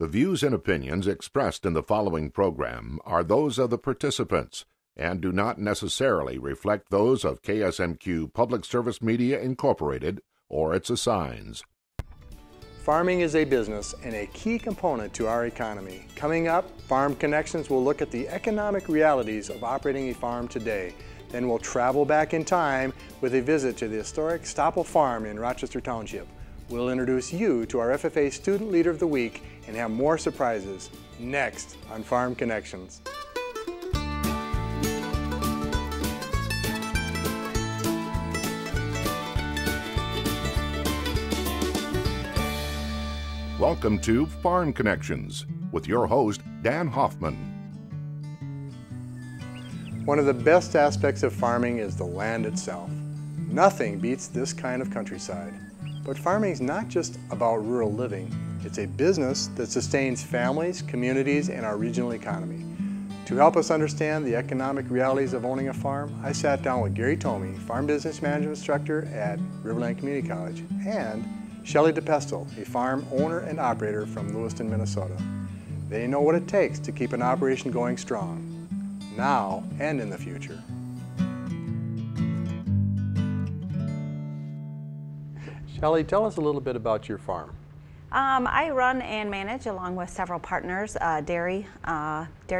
The views and opinions expressed in the following program are those of the participants and do not necessarily reflect those of KSMQ Public Service Media Incorporated or its assigns. Farming is a business and a key component to our economy. Coming up, Farm Connections will look at the economic realities of operating a farm today. Then we'll travel back in time with a visit to the historic Stoppel Farm in Rochester Township. We'll introduce you to our FFA Student Leader of the Week and have more surprises next on Farm Connections. Welcome to Farm Connections with your host, Dan Hoffman. One of the best aspects of farming is the land itself. Nothing beats this kind of countryside. But farming is not just about rural living. It's a business that sustains families, communities, and our regional economy. To help us understand the economic realities of owning a farm, I sat down with Gary Thome, Farm Business Management Instructor at Riverland Community College, and Shelly DePestel, a farm owner and operator from Lewiston, Minnesota. They know what it takes to keep an operation going strong, now and in the future. Shelly, tell us a little bit about your farm. I run and manage, along with several partners, dairy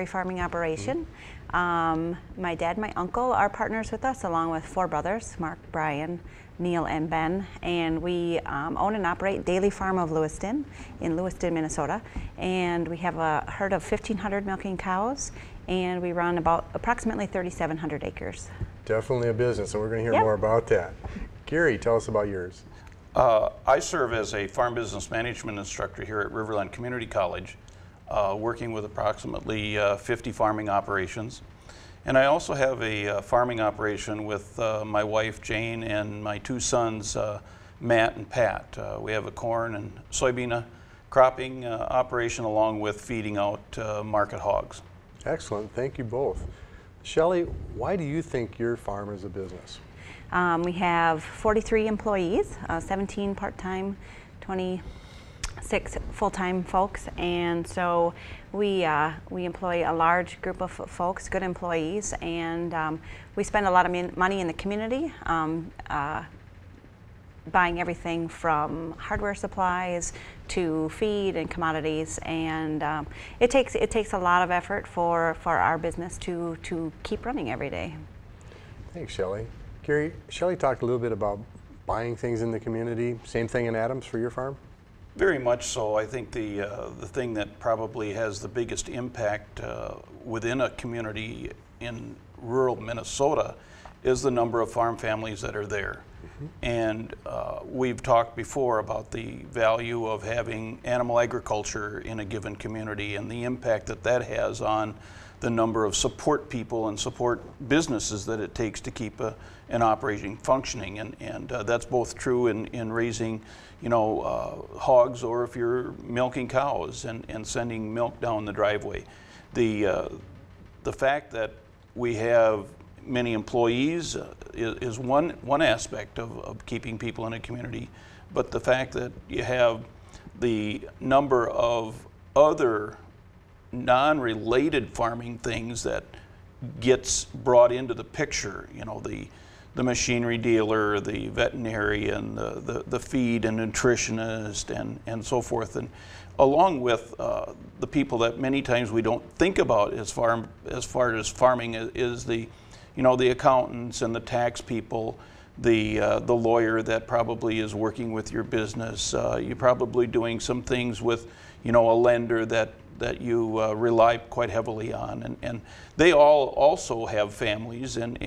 farming operation. My dad, my uncle are partners with us, along with four brothers, Mark, Brian, Neil, and Ben. And we own and operate Daily Farm of Lewiston in Lewiston, Minnesota. And we have a herd of 1,500 milking cows, and we run approximately 3,700 acres. Definitely a business, and we're going to hear more about that. Gary, tell us about yours. I serve as a farm business management instructor here at Riverland Community College, working with approximately 50 farming operations. And I also have a farming operation with my wife Jane and my two sons Matt and Pat. We have a corn and soybean cropping operation along with feeding out market hogs. Excellent, thank you both. Shelly, why do you think your farm is a business? We have 43 employees, 17 part-time, 26 full-time folks, and so we employ a large group of folks, good employees, and we spend a lot of money in the community, buying everything from hardware supplies to feed and commodities, and it takes a lot of effort for our business to keep running every day. Thanks, Shelly. Gary, Shelly talked a little bit about buying things in the community. Same thing in Adams for your farm? Very much so. I think the thing that probably has the biggest impact within a community in rural Minnesota is the number of farm families that are there. Mm-hmm. And we've talked before about the value of having animal agriculture in a given community and the impact that that has on the number of support people and support businesses that it takes to keep an operation functioning, and that's both true in raising, hogs, or if you're milking cows and sending milk down the driveway. The fact that we have many employees is one aspect of keeping people in a community, but the fact that you have the number of other non-related farming things that gets brought into the picture, the machinery dealer, the veterinarian, the feed and nutritionist, and so forth, and along with the people that many times we don't think about as far as farming is the accountants and the tax people, the lawyer that probably is working with your business. You're probably doing some things with a lender that you rely quite heavily on, and they all also have families, and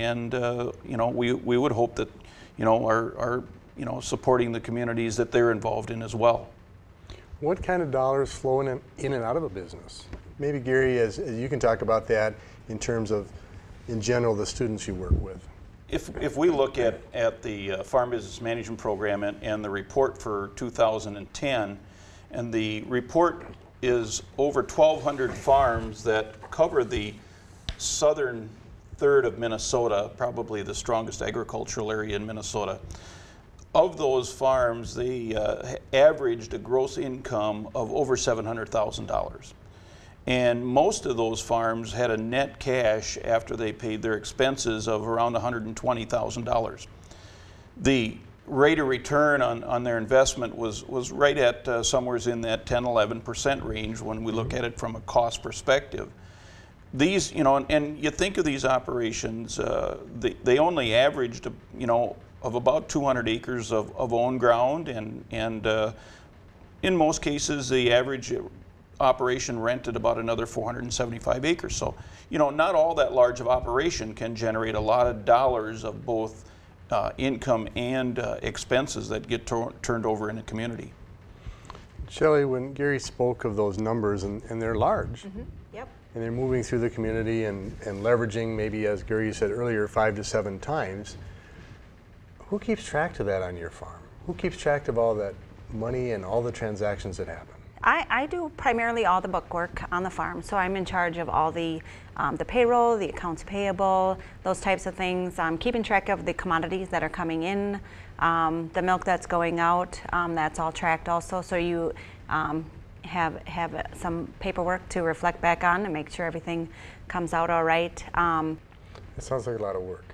we would hope that are supporting the communities that they're involved in as well. What kind of dollars flow in and out of a business? Maybe Gary, as you can talk about that in terms of, in general, the students you work with. If we look at the Farm Business Management Program and the report for 2010, and the report is over 1,200 farms that cover the southern third of Minnesota, probably the strongest agricultural area in Minnesota. of those farms, they averaged a gross income of over $700,000. And most of those farms had a net cash after they paid their expenses of around $120,000. The rate of return on their investment was right at somewhere in that 10–11% range when we look at it from a cost perspective. These, and you think of these operations, they only averaged, of about 200 acres of owned ground, and in most cases the average operation rented about another 475 acres. So, not all that large of operation can generate a lot of dollars of both income and expenses that get turned over in a community. Shelly, when Gary spoke of those numbers, and they're large, Yep. and they're moving through the community and leveraging, maybe as Gary said earlier, 5 to 7 times, who keeps track of that on your farm? Who keeps track of all that money and all the transactions that happen? I do primarily all the book work on the farm, so I'm in charge of all the payroll, the accounts payable, those types of things. Keeping track of the commodities that are coming in, the milk that's going out, that's all tracked also. So you have some paperwork to reflect back on and make sure everything comes out all right. It sounds like a lot of work.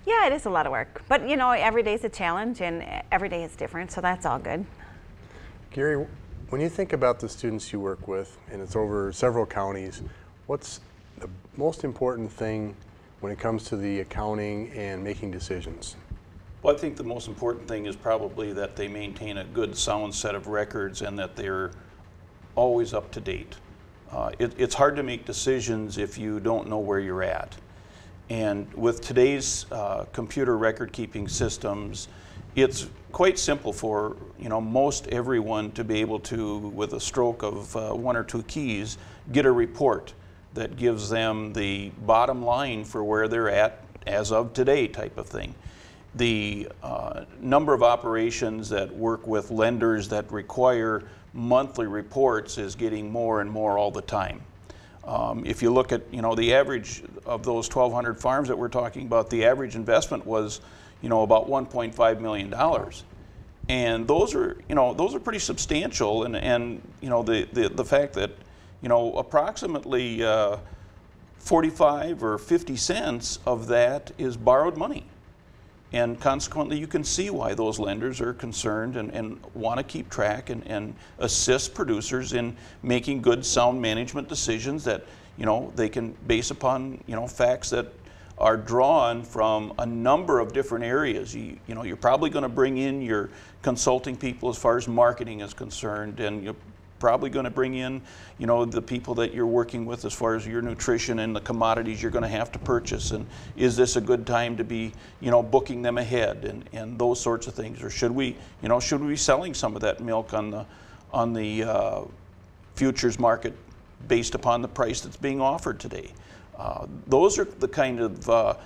Yeah, it is a lot of work, but every day is a challenge and every day is different, so that's all good. Gary, when you think about the students you work with, and it's over several counties, what's the most important thing when it comes to the accounting and making decisions? Well, I think the most important thing is probably that they maintain a good, sound set of records and that they're always up to date. It's hard to make decisions if you don't know where you're at. And with today's computer record-keeping systems, it's quite simple for most everyone to be able to, with a stroke of 1 or 2 keys, get a report that gives them the bottom line for where they're at as of today type of thing. The number of operations that work with lenders that require monthly reports is getting more and more all the time. If you look at the average of those 1,200 farms that we're talking about, the average investment was about $1.5 million, and those are pretty substantial. And the fact that approximately 45 or 50 cents of that is borrowed money. And consequently, you can see why those lenders are concerned and want to keep track and assist producers in making good, sound management decisions that they can base upon facts that are drawn from a number of different areas. You're probably going to bring in your consulting people as far as marketing is concerned, and you're probably going to bring in the people that you're working with as far as your nutrition and the commodities you're going to have to purchase, and is this a good time to be booking them ahead, and those sorts of things, or should we be selling some of that milk on the futures market based upon the price that's being offered today. Those are the kind of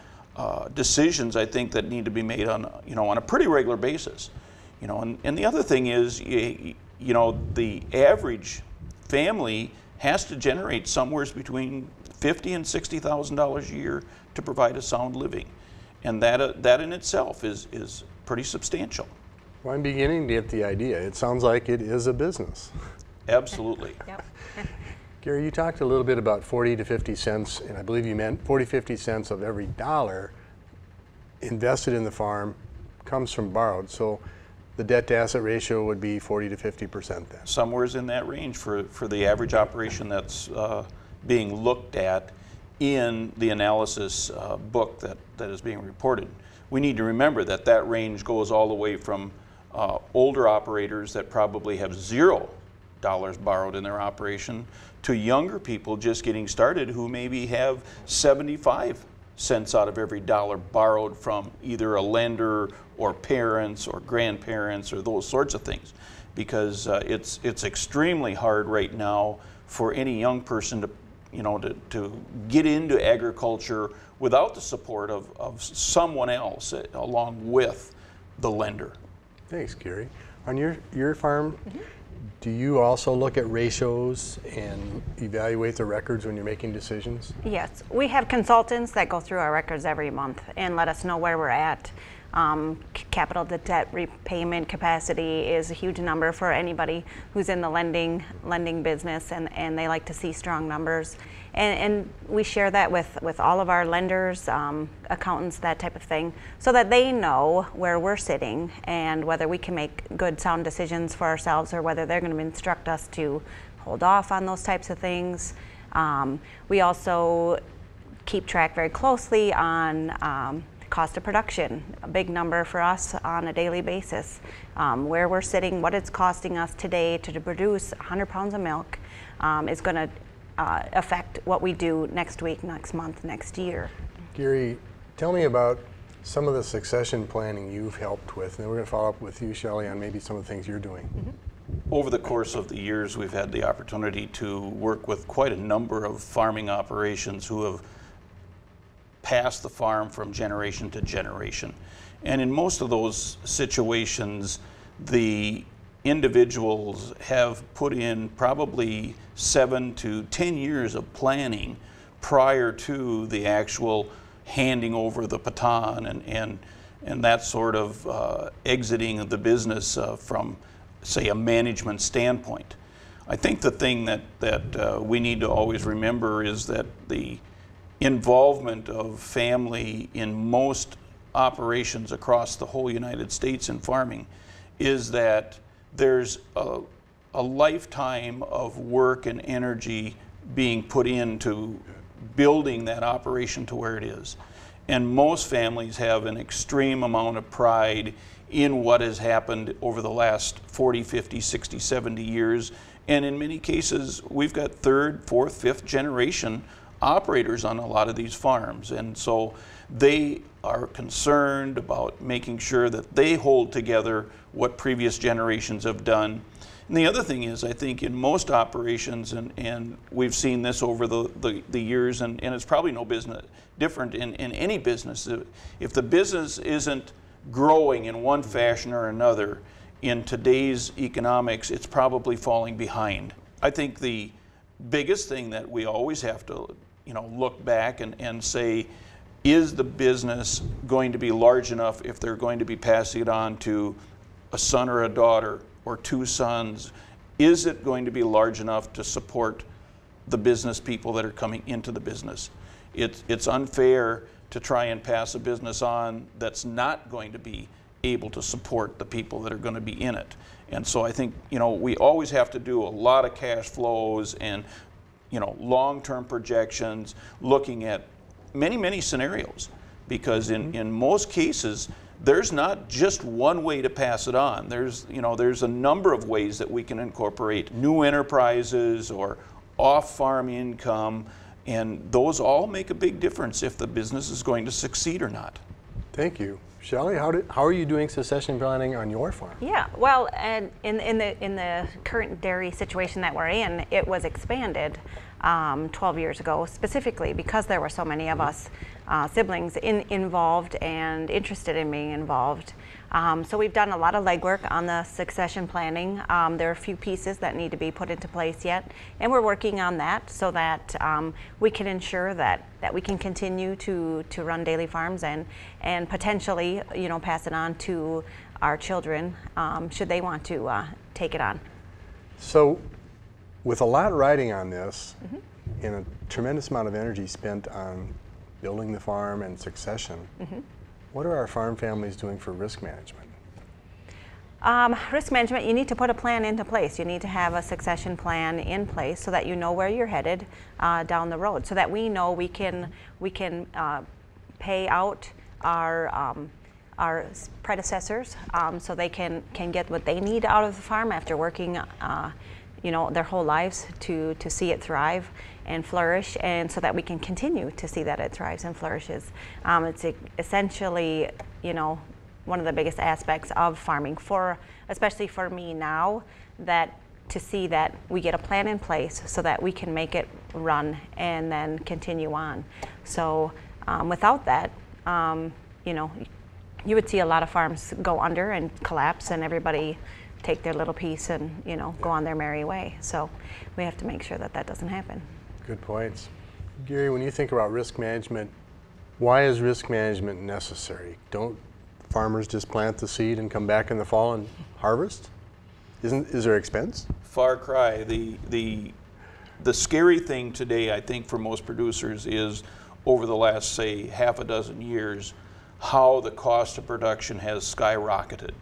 decisions I think that need to be made on a pretty regular basis. And the other thing is, the average family has to generate somewhere between $50,000 and $60,000 a year to provide a sound living, and that in itself is pretty substantial. Well, I'm beginning to get the idea. It sounds like it is a business. Absolutely. Yep. Gary, you talked a little bit about 40 to 50 cents, and I believe you meant 40–50 cents of every dollar invested in the farm comes from borrowed. So the debt-to-asset ratio would be 40 to 50% then. Somewhere's in that range for the average operation that's being looked at in the analysis book that is being reported. We need to remember that range goes all the way from older operators that probably have $0 borrowed in their operation to younger people just getting started who maybe have 75 cents out of every dollar borrowed from either a lender or parents or grandparents or those sorts of things, because it's extremely hard right now for any young person to get into agriculture without the support of someone else along with the lender. Thanks, Gary. On your farm, do you also look at ratios and evaluate the records when you're making decisions? Yes, we have consultants that go through our records every month and let us know where we're at. Capital to debt repayment capacity is a huge number for anybody who's in the lending business, and they like to see strong numbers. And we share that with all of our lenders, accountants, that type of thing, so that they know where we're sitting and whether we can make good, sound decisions for ourselves, or whether they're going to instruct us to hold off on those types of things. We also keep track very closely on cost of production, a big number for us on a daily basis. Where we're sitting, what it's costing us today to produce 100 pounds of milk is going to affect what we do next week, next month, next year. Gary, tell me about some of the succession planning you've helped with, and then we're going to follow up with you, Shelly, on maybe some of the things you're doing. Mm-hmm. Over the course of the years, we've had the opportunity to work with quite a number of farming operations who have passed the farm from generation to generation. And in most of those situations, the individuals have put in probably 7 to 10 years of planning prior to the actual handing over the baton and that sort of exiting of the business from, say, a management standpoint. I think the thing that we need to always remember is that the involvement of family in most operations across the whole United States in farming is that there's a lifetime of work and energy being put into building that operation to where it is. And most families have an extreme amount of pride in what has happened over the last 40, 50, 60, 70 years. And in many cases, we've got 3rd, 4th, 5th generation operators on a lot of these farms. And so they are concerned about making sure that they hold together what previous generations have done. And the other thing is, I think in most operations, and we've seen this over the years, and it's probably no business different in any business, if the business isn't growing in one fashion or another, in today's economics, it's probably falling behind. I think the biggest thing that we always have to look back and say, is the business going to be large enough if they're going to be passing it on to a son or a daughter or 2 sons? Is it going to be large enough to support the business people that are coming into the business? It's unfair to try and pass a business on that's not going to be able to support the people that are going to be in it. And so I think we always have to do a lot of cash flows and long-term projections, looking at many scenarios, because in most cases there's not just one way to pass it on. There's a number of ways that we can incorporate new enterprises or off-farm income, and those all make a big difference if the business is going to succeed or not. Thank you. Shelly, how are you doing succession planning on your farm? Yeah, well, and in the current dairy situation that we're in, it was expanded 12 years ago, specifically because there were so many of us siblings involved and interested in being involved. So we've done a lot of legwork on the succession planning. There are a few pieces that need to be put into place yet, and we're working on that so that we can ensure that we can continue to run dairy farms and potentially pass it on to our children should they want to take it on. So with a lot riding on this, and a tremendous amount of energy spent on building the farm and succession, what are our farm families doing for risk management? Risk management, you need to put a plan into place. You need to have a succession plan in place so that you know where you're headed down the road, so that we know we can pay out our predecessors so they can get what they need out of the farm after working their whole lives to see it thrive and flourish, and so that we can continue to see that it thrives and flourishes. It's essentially, one of the biggest aspects of farming, especially for me now, that to see that we get a plan in place so that we can make it run and then continue on. So without that, you would see a lot of farms go under and collapse, and everybody take their little piece and go on their merry way. So we have to make sure that doesn't happen. Good points. Gary, when you think about risk management, why is risk management necessary? Don't farmers just plant the seed and come back in the fall and harvest? Is there expense? Far cry. The scary thing today, I think, for most producers is over the last, say, half a dozen years, how the cost of production has skyrocketed.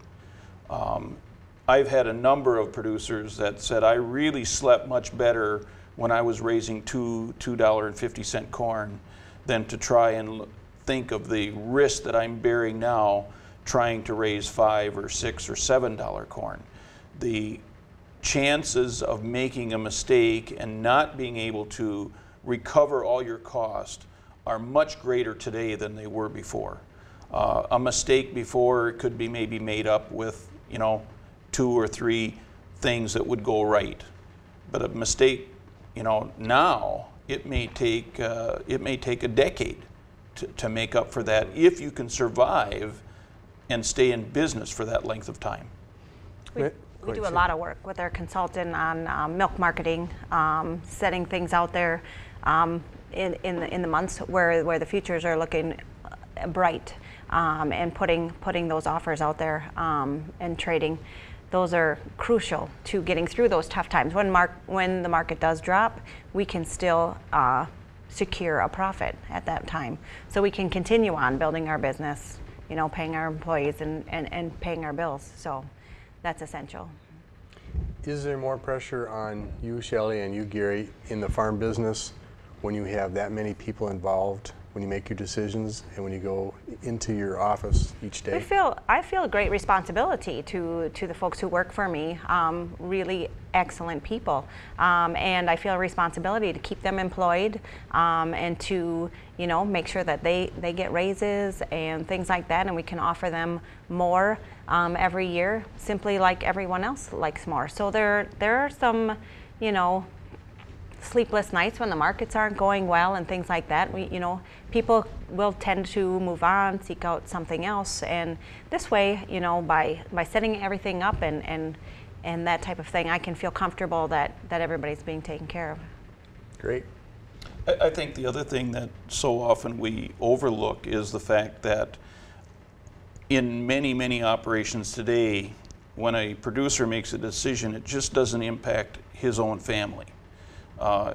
I've had a number of producers that said, I really slept much better when I was raising $2.50 corn than to try and think of the risk that I'm bearing now trying to raise $5 or $6 or $7 corn. The chances of making a mistake and not being able to recover all your cost are much greater today than they were before. A mistake before could be maybe made up with, 2 or 3 things that would go right. But a mistake, now it may take a decade to make up for that if you can survive and stay in business for that length of time. We do a lot of work with our consultant on milk marketing, setting things out there in the months where the futures are looking bright, and putting those offers out there and trading. Those are crucial to getting through those tough times. When the market does drop, we can still secure a profit at that time, so we can continue on building our business, paying our employees and paying our bills. So that's essential. Is there more pressure on you, Shelly, and you, Gary, in the farm business when you have that many people involved, when you make your decisions and when you go into your office each day? I feel a great responsibility to the folks who work for me, really excellent people, and I feel a responsibility to keep them employed, and to make sure that they get raises and things like that, and we can offer them more every year, simply like everyone else likes more. So there are some sleepless nights when the markets aren't going well and things like that. People will tend to move on, seek out something else, and this way, by setting everything up and that type of thing, I can feel comfortable that everybody's being taken care of. Great. I think the other thing that so often we overlook is the fact that in many operations today, when a producer makes a decision, it just doesn't impact his own family.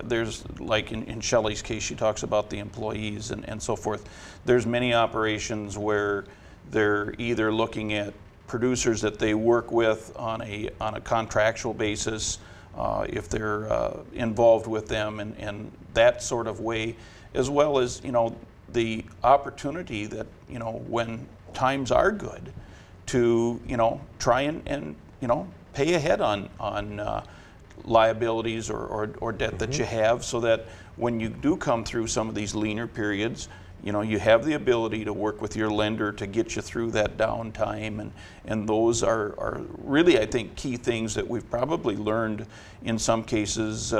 There's, like in Shelly's case, she talks about the employees and so forth. There's many operations where they're either looking at producers that they work with on a contractual basis, if they're involved with them and that sort of way, as well as the opportunity that when times are good to try and pay ahead on liabilities or debt that you have, so that when you do come through some of these leaner periods, you have the ability to work with your lender to get you through that downtime, and those are really, I think, key things that we've probably learned in some cases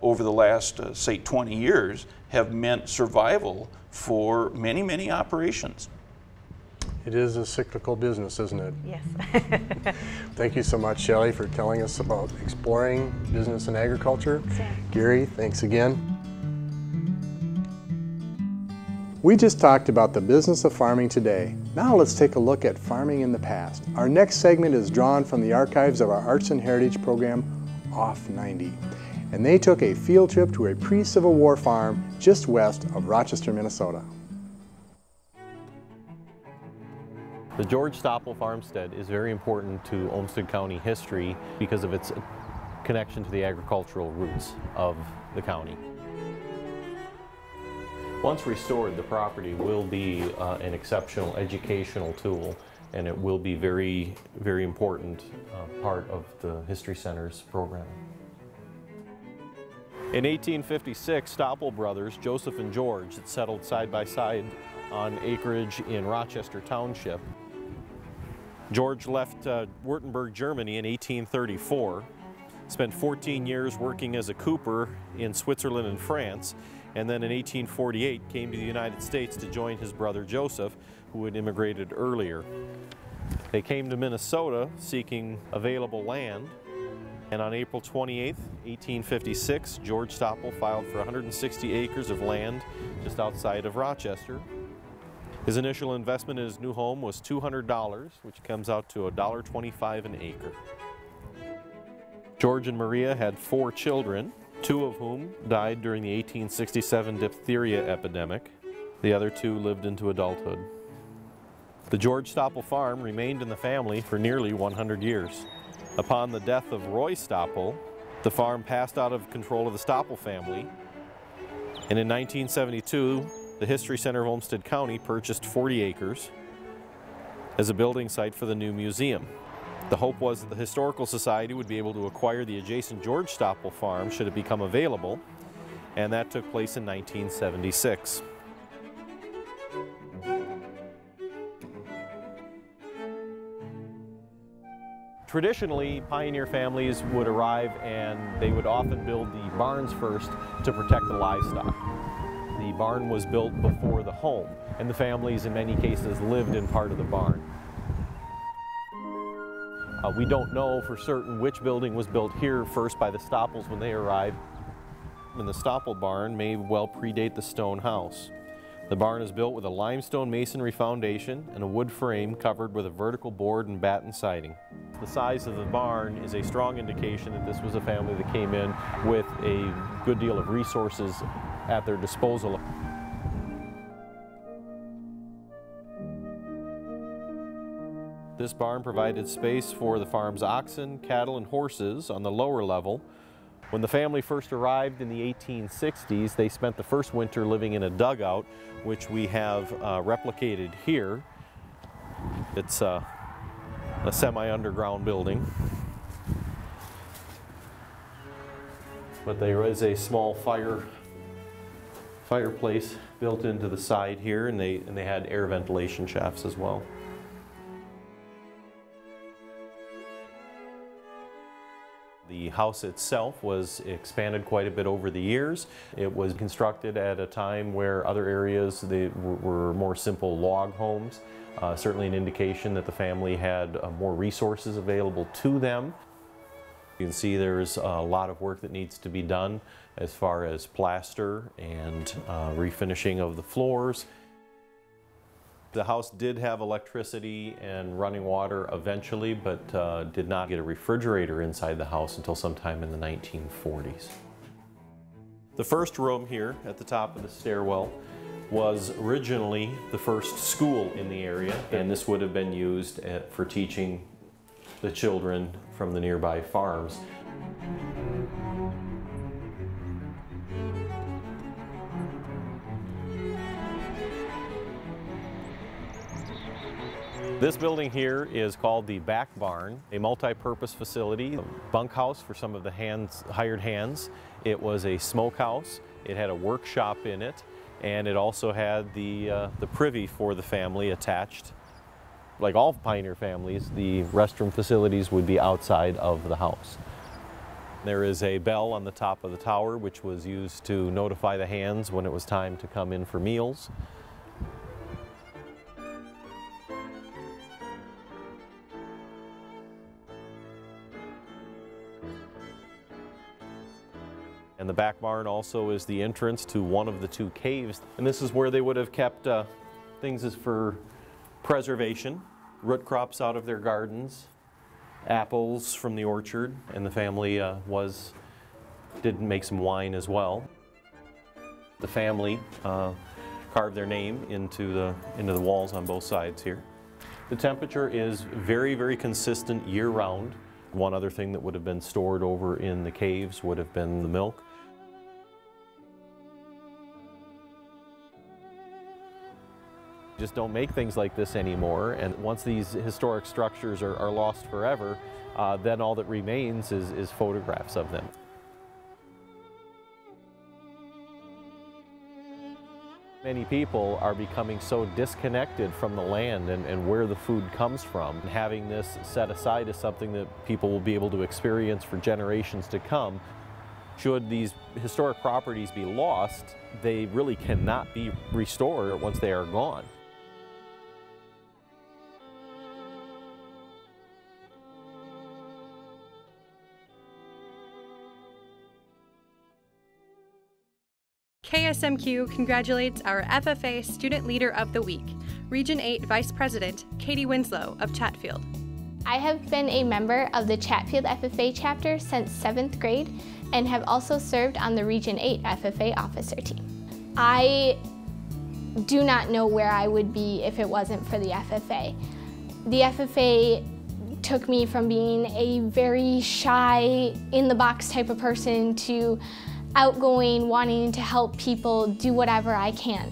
over the last, say, 20 years, have meant survival for many operations. It is a cyclical business, isn't it? Yes. Thank you so much, Shelly, for telling us about exploring business and agriculture. Sam. Gary, thanks again. We just talked about the business of farming today. Now let's take a look at farming in the past. Our next segment is drawn from the archives of our Arts and Heritage program, Off 90. And they took a field trip to a pre-Civil War farm just west of Rochester, Minnesota. The George Stoppel farmstead is very important to Olmsted County history because of its connection to the agricultural roots of the county. Once restored, the property will be an exceptional educational tool, and it will be very important part of the History Center's programming. In 1856, Stoppel brothers, Joseph and George, had settled side by side on acreage in Rochester Township. George left Württemberg, Germany in 1834, spent 14 years working as a cooper in Switzerland and France, and then in 1848 came to the United States to join his brother Joseph, who had immigrated earlier. They came to Minnesota seeking available land, and on April 28, 1856, George Stoppel filed for 160 acres of land just outside of Rochester. His initial investment in his new home was $200, which comes out to $1.25 an acre. George and Maria had 4 children, 2 of whom died during the 1867 diphtheria epidemic. The other 2 lived into adulthood. The George Stoppel Farm remained in the family for nearly 100 years. Upon the death of Roy Stoppel, the farm passed out of control of the Stoppel family, and in 1972, the History Center of Olmsted County purchased 40 acres as a building site for the new museum. The hope was that the Historical Society would be able to acquire the adjacent George Stoppel Farm should it become available, and that took place in 1976. Traditionally, pioneer families would arrive and they would often build the barns first to protect the livestock. The barn was built before the home, and the families in many cases lived in part of the barn. We don't know for certain which building was built here first by the Stoppels when they arrived, and the Stoppel barn may well predate the stone house. The barn is built with a limestone masonry foundation and a wood frame covered with a vertical board and batten siding. The size of the barn is a strong indication that this was a family that came in with a good deal of resources at their disposal. This barn provided space for the farm's oxen, cattle, and horses on the lower level. When the family first arrived in the 1860s, they spent the first winter living in a dugout, which we have replicated here. It's a semi-underground building. But there is a small fireplace built into the side here, and they had air ventilation shafts as well. The house itself was expanded quite a bit over the years. It was constructed at a time where other areas were more simple log homes. Certainly an indication that the family had more resources available to them. You can see there's a lot of work that needs to be done as far as plaster and refinishing of the floors. The house did have electricity and running water eventually, but did not get a refrigerator inside the house until sometime in the 1940s. The first room here at the top of the stairwell was originally the first school in the area, and this would have been used for teaching the children from the nearby farms. This building here is called the back barn, a multi-purpose facility, a bunkhouse for some of the hired hands. It was a smokehouse, it had a workshop in it, and it also had the privy for the family attached. Like all pioneer families, the restroom facilities would be outside of the house. There is a bell on the top of the tower which was used to notify the hands when it was time to come in for meals. And the back barn also is the entrance to one of the 2 caves. And this is where they would have kept things as for preservation, root crops out of their gardens, apples from the orchard, and the family did make some wine as well. The family carved their name into the walls on both sides here. The temperature is very, very consistent year-round. One other thing that would have been stored over in the caves would have been the milk. Just don't make things like this anymore, and once these historic structures are lost forever, then all that remains is photographs of them. Many people are becoming so disconnected from the land and where the food comes from. And having this set aside is something that people will be able to experience for generations to come. Should these historic properties be lost, they really cannot be restored once they are gone. KSMQ congratulates our FFA Student Leader of the Week. Region 8 Vice President Kaite Winslow of Chatfield. I have been a member of the Chatfield FFA chapter since 7th grade and have also served on the Region 8 FFA officer team. I do not know where I would be if it wasn't for the FFA. The FFA took me from being a very shy, in-the-box type of person to outgoing, wanting to help people do whatever I can.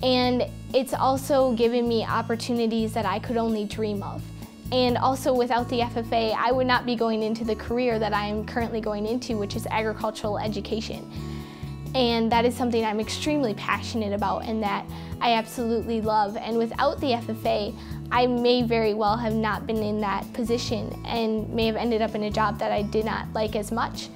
And it's also given me opportunities that I could only dream of. And also without the FFA, I would not be going into the career that I'm currently going into, which is agricultural education. And that is something I'm extremely passionate about and that I absolutely love. And without the FFA, I may very well have not been in that position and may have ended up in a job that I did not like as much.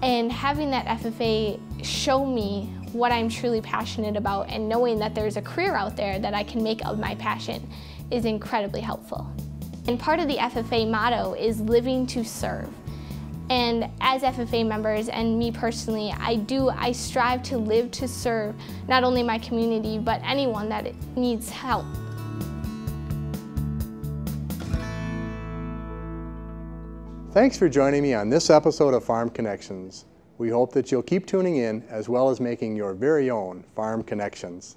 And having that FFA show me what I'm truly passionate about and knowing that there's a career out there that I can make of my passion is incredibly helpful. And part of the FFA motto is living to serve. And as FFA members and me personally, I strive to live to serve not only my community, but anyone that needs help. Thanks for joining me on this episode of Farm Connections. We hope that you'll keep tuning in as well as making your very own farm connections.